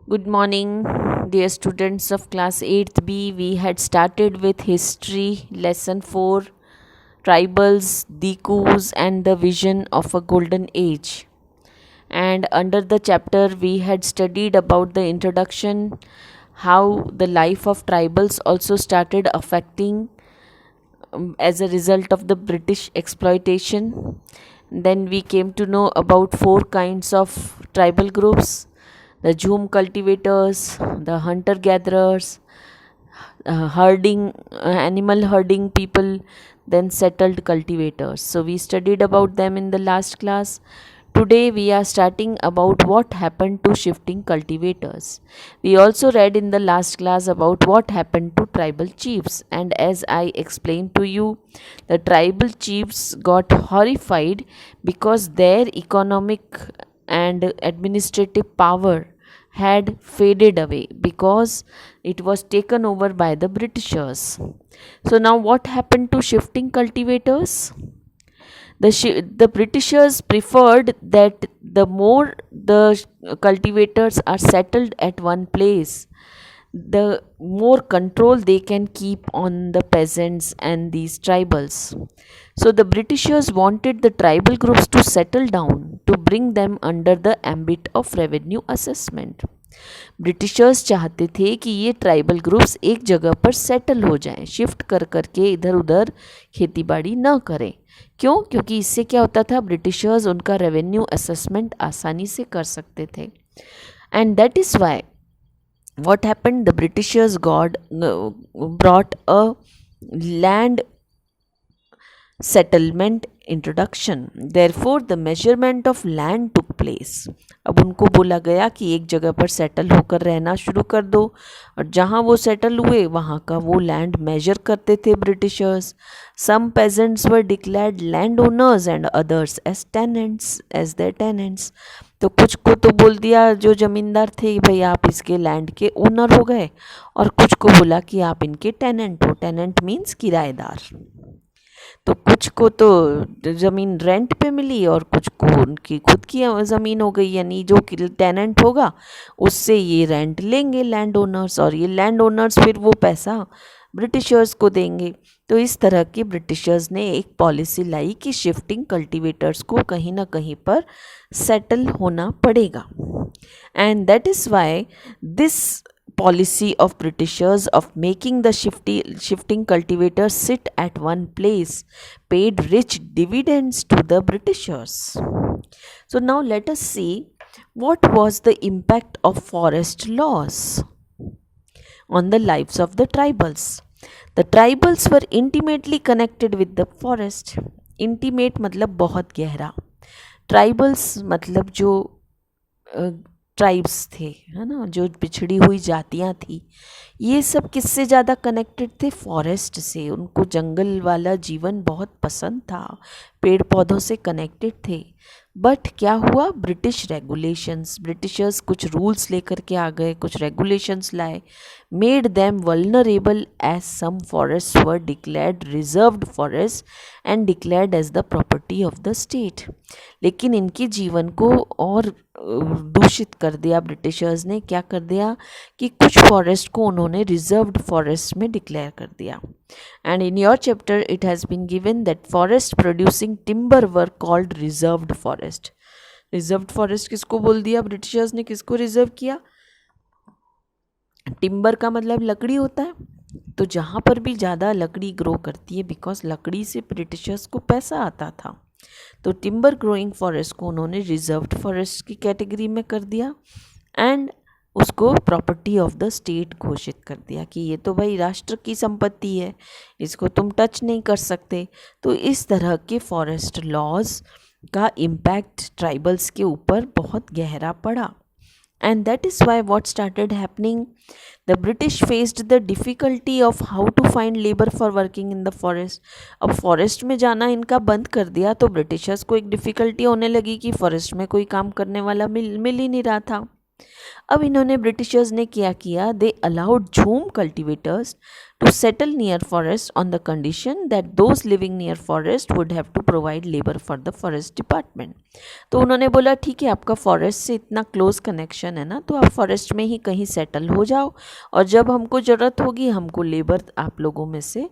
Good morning, dear students of class 8th B. We had started with history, lesson 4, tribals, Dikus, and the vision of a golden age. And under the chapter, we had studied about the introduction, how the life of tribals also started affecting as a result of the British exploitation. Then we came to know about four kinds of tribal groups: the Jhum cultivators, the hunter gatherers, animal herding people, then settled cultivators. So we studied about them in the last class. Today we are starting about what happened to shifting cultivators. We also read in the last class about what happened to tribal chiefs, and as I explained to you, the tribal chiefs got horrified because their economic and administrative power had faded away because it was taken over by the Britishers. So now what happened to shifting cultivators? The Britishers preferred that the more the cultivators are settled at one place, the more control they can keep on the peasants and these tribals. So the Britishers wanted the tribal groups to settle down to bring them under the ambit of revenue assessment. Britishers चाहते थे कि ये tribal groups एक जगह पर settle हो जाएं, shift कर करके इधर उधर खेती बाड़ी न करें. क्यों? क्योंकि इससे क्या होता था, ब्रिटिशर्स उनका रेवेन्यू असेसमेंट आसानी से कर सकते थे. And that is why what happened, the Britishers brought a land settlement introduction. Therefore the measurement of land took place. अब उनको बोला गया कि एक जगह पर सेटल होकर रहना शुरू कर दो, और जहाँ वो सेटल हुए वहाँ का वो लैंड मेजर करते थे Britishers. Some peasants were declared land owners and others as tenants as their tenants. तो कुछ को तो बोल दिया जो ज़मींदार थे, भाई आप इसके लैंड के ओनर हो गए, और कुछ को बोला कि आप इनके टेनेंट हो. टेनेंट मीन्स किराएदार. तो कुछ को तो ज़मीन रेंट पे मिली और कुछ को उनकी खुद की ज़मीन हो गई, यानी जो टेनेंट होगा उससे ये रेंट लेंगे लैंड ओनर्स, और ये लैंड ओनर्स फिर वो पैसा ब्रिटिशर्स को देंगे. तो इस तरह के ब्रिटिशर्स ने एक पॉलिसी लाई कि शिफ्टिंग कल्टीवेटर्स को कहीं ना कहीं पर सेटल होना पड़ेगा. And that is why this policy of Britishers of making the shifting cultivators sit at one place paid rich dividends to the Britishers. So now let us see what was the impact of forest laws on the lives of the tribals. The tribals were intimately connected with the forest. Intimate मतलब बहुत गहरा. Tribals मतलब जो tribes थे, है ना, जो पिछड़ी हुई जातियाँ थी, ये सब किससे ज़्यादा कनेक्टेड थे? फॉरेस्ट से. उनको जंगल वाला जीवन बहुत पसंद था, पेड़ पौधों से कनेक्टेड थे. बट क्या हुआ? ब्रिटिशर्स कुछ रूल्स लेकर के आ गए, कुछ रेगुलेशंस लाए, made them vulnerable as some forest were declared reserved forest and declared as the property of the state. लेकिन इनके जीवन को और दूषित कर दिया ब्रिटिशर्स ने. क्या कर दिया कि कुछ फॉरेस्ट को उन्होंने रिजर्व्ड फॉरेस्ट में डिक्लेयर कर दिया. And in your chapter it has been given that forest producing timber were called reserved forest. Reserved forest किसको बोल दिया ब्रिटिशर्स ने? किसको रिजर्व किया? टिम्बर का मतलब लकड़ी होता है. तो जहाँ पर भी ज़्यादा लकड़ी ग्रो करती है, बिकॉज लकड़ी से ब्रिटिशर्स को पैसा आता था, तो टिम्बर ग्रोइंग फॉरेस्ट को उन्होंने रिजर्व्ड फॉरेस्ट की कैटेगरी में कर दिया एंड उसको प्रॉपर्टी ऑफ द स्टेट घोषित कर दिया कि ये तो भाई राष्ट्र की संपत्ति है, इसको तुम टच नहीं कर सकते. तो इस तरह के फॉरेस्ट लॉज का इम्पैक्ट ट्राइबल्स के ऊपर बहुत गहरा पड़ा. And that is why what started happening, the British faced the difficulty of how to find labor for working in the forest. अब फॉरेस्ट में जाना इनका बंद कर दिया तो ब्रिटिशर्स को एक डिफ़िकल्टी होने लगी कि फॉरेस्ट में कोई काम करने वाला मिल ही नहीं रहा था. अब इन्होंने ब्रिटिशर्स ने क्या किया, they allowed jhum cultivators to settle near forest on the condition that those living near forest would have to provide labour for the forest department. तो उन्होंने बोला ठीक है, आपका फॉरेस्ट से इतना क्लोज कनेक्शन है ना, तो आप फॉरेस्ट में ही कहीं सेटल हो जाओ, और जब हमको ज़रूरत होगी हमको लेबर आप लोगों में से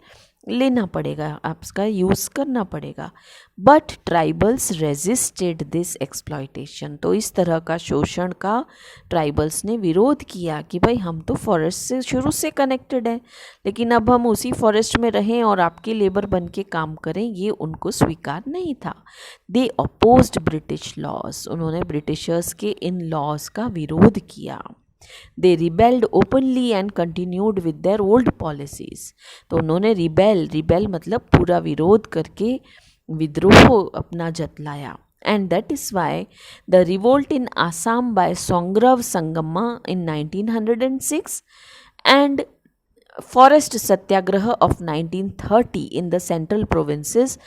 लेना पड़ेगा, आपका यूज़ करना पड़ेगा। But tribals resisted this exploitation. तो इस तरह का शोषण का ट्राइबल्स ने विरोध किया कि भाई हम तो फॉरेस्ट से शुरू से कनेक्टेड हैं, लेकिन अब हम उसी फॉरेस्ट में रहें और आपके लेबर बन के काम करें, ये उनको स्वीकार नहीं था। दे अपोज्ड ब्रिटिश लॉज। उन्होंने ब्रिटिशर्स के इन लॉज का विरोध किया। They rebelled openly and continued with their old policies. तो उन्होंने रिबेल मतलब पूरा विरोध करके विद्रोह अपना जतलाया। And that is why the revolt in Assam by Songrav Sangamma in 1906 and forest satyagraha of 1930 in the central provinces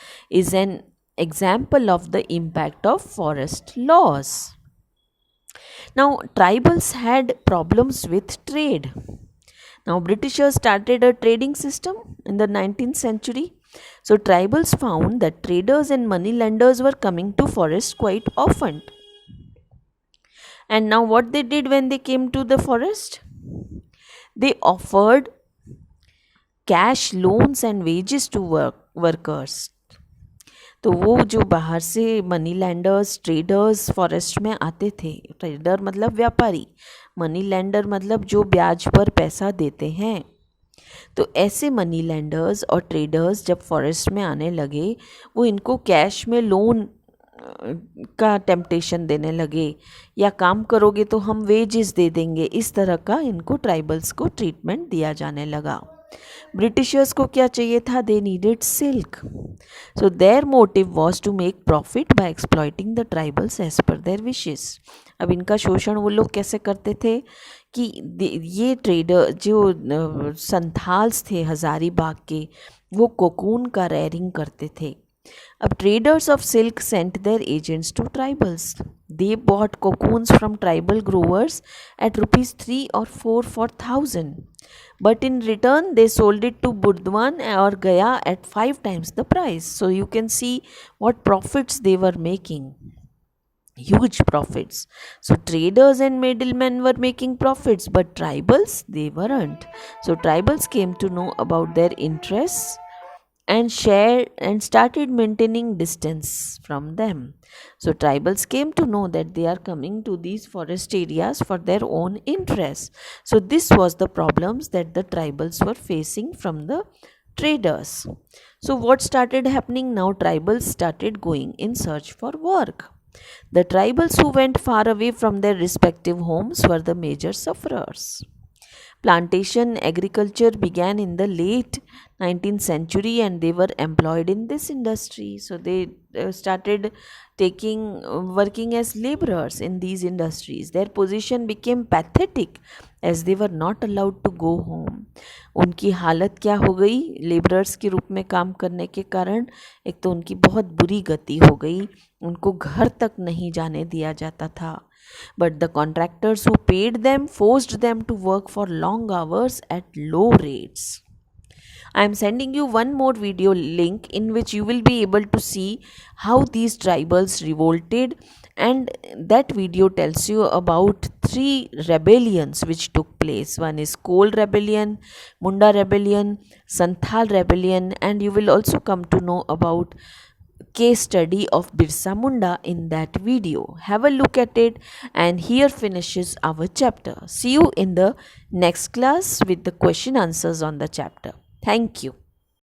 is an example of the impact of forest laws. Now, tribals had problems with trade. Now, Britishers started a trading system in the 19th century. So, tribals found that traders and moneylenders were coming to forests quite often. And now, what they did when they came to the forest? They offered cash loans and wages to workers. तो वो जो बाहर से money landers traders forest में आते थे, trader मतलब व्यापारी, मनी लैंडर मतलब जो ब्याज पर पैसा देते हैं, तो ऐसे मनी लैंडर्स और ट्रेडर्स जब फॉरेस्ट में आने लगे, वो इनको कैश में लोन का टेम्पटेशन देने लगे, या काम करोगे तो हम वेजेस दे देंगे, इस तरह का इनको ट्राइबल्स को ट्रीटमेंट दिया जाने लगा। ब्रिटिशर्स को क्या चाहिए था? They needed silk, so their motive was to make profit by exploiting the tribals as per their wishes. अब इनका शोषण वो लोग कैसे करते थे कि ये ट्रेडर जो संथाल्स थे हजारीबाग के, वो कोकून का रेयरिंग करते थे। अब traders of silk sent their agents to tribals. They bought cocoons from tribal growers at rupees 3 or 4 for 1,000. But in return, they sold it to Burdwan or Gaya at 5 times the price. So you can see what profits they were making. Huge profits. So traders and middlemen were making profits, but tribals, they weren't. So tribals came to know about their interests and shared and started maintaining distance from them. So tribals came to know that they are coming to these forest areas for their own interests. So this was the problems that the tribals were facing from the traders. So what started happening now? Tribals started going in search for work. The tribals who went far away from their respective homes were the major sufferers. Plantation agriculture began in the late 19th century and they were employed in this industry. So they started working as laborers in these industries. Their position became pathetic as they were not allowed to go home. उनकी हालत क्या हो गई labourers के रूप में काम करने के कारण? एक तो उनकी बहुत बुरी गति हो गई, उनको घर तक नहीं जाने दिया जाता था. But the contractors who paid them forced them to work for long hours at low rates. I am sending you one more video link in which you will be able to see how these tribals revolted, and that video tells you about 3 rebellions which took place. One is Kol rebellion, Munda rebellion, Santhal rebellion, and you will also come to know about case study of Birsa Munda in that video. Have a look at it, and here finishes our chapter. See you in the next class with the question answers on the chapter. Thank you.